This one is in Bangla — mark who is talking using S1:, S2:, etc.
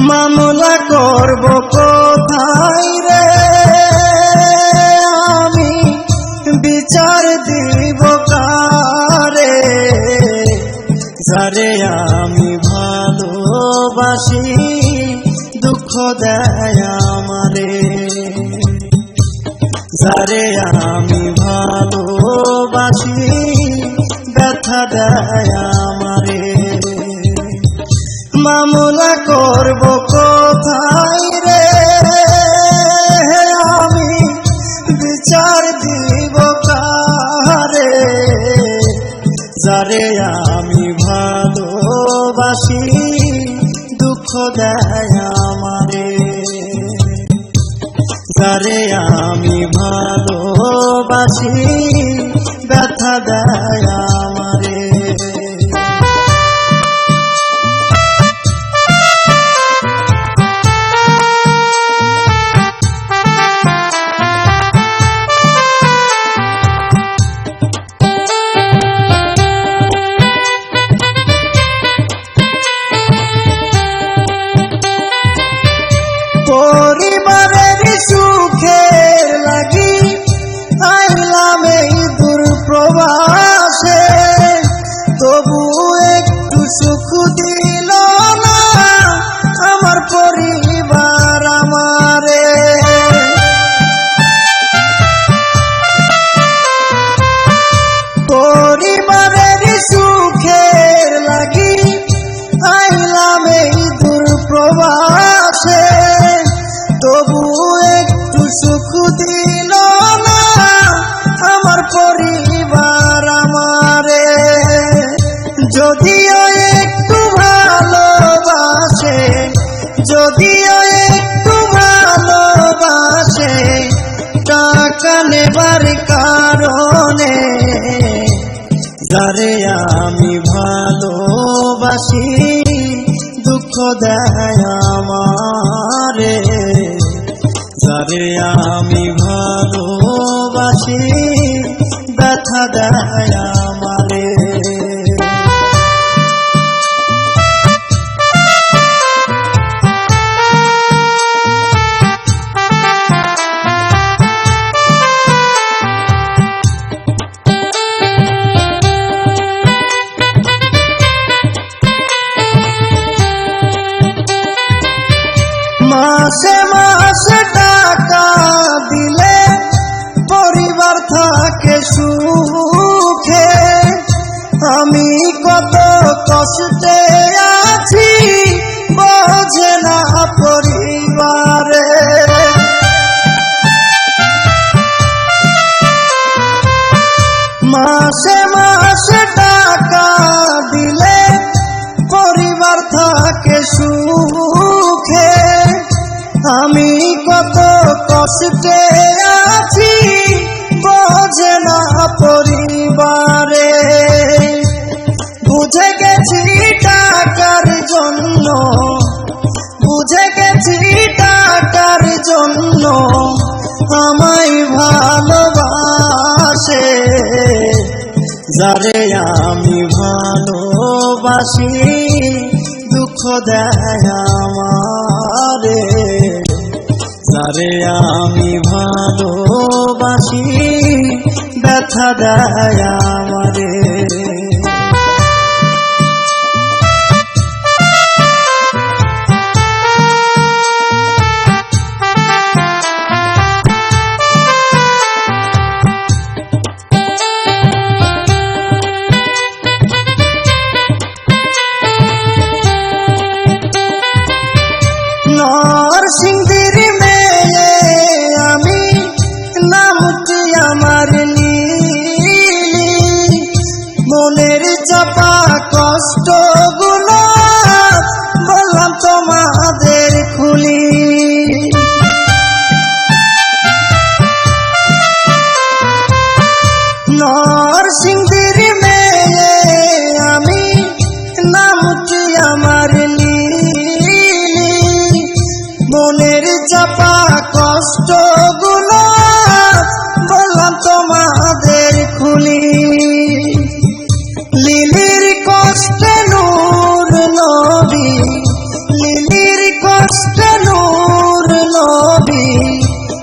S1: মামলা করব কোথায় রে আমি, বিচার দিব কারে, যারে আমি ভালোবাসি দুঃখ দেয় আমারে, যারে আমি ভালোবাসি ব্যথা দেয় আমারে। মামলা করব কোথায় রে আমি, বিচার দিব কারে, যারে আমি ভালোবাসি দুঃখ দেয় আমারে, যারে আমি ভালোবাসি ব্যথা দেয় আমারে। পরিবারের সুখের লাগি আইলাম এই দূর প্রবাসে, তবু একটু সুখ দিল না আমার পরিবার আমারে। পরিবারের সুখের লাগি আইলাম এই দূর প্রবাসে, তবু একটু সুখ দিল না আমার পরিবার আমারে। যদিও একটু ভালোবাসে, যদিও একটু ভালোবাসে, টাকা নেবার কারণে, যারে আমি ভালোবাসি দুঃখ দেয় আমারে, যারে আমি ভালোবাসি ব্যথা দেয় আমারে। মাসে মাসে টাকা দিলে পরিবার থাকে সুখে, আমি কত কষ্টে আছি বোঝে না পরিবারে। মাসে মাসে টাকা দিলে পরিবার থাকে সুখে, আমি কত কষ্টে আছি বোঝে না পরিবারে। বুঝে গেছি টাকার জন্য, বুঝে গেছি টাকার জন্য আমায় ভালোবাসে, যারে আমি ভালোবাসি দুঃখ দেয় আমারে, যারে আমি ভালোবাসি ব্যথা দেয় আমারে। নরসিংদীর মেয়ে আমি, নামটি আমার নীলি, মনের চাপা কষ্ট গুলো বললাম তোমাদের খুলি। নরসিংদীর মেয়ে আমি, নামটি আমার নীলি, মনের চাপা কষ্ট গুলো বললাম তোমাদের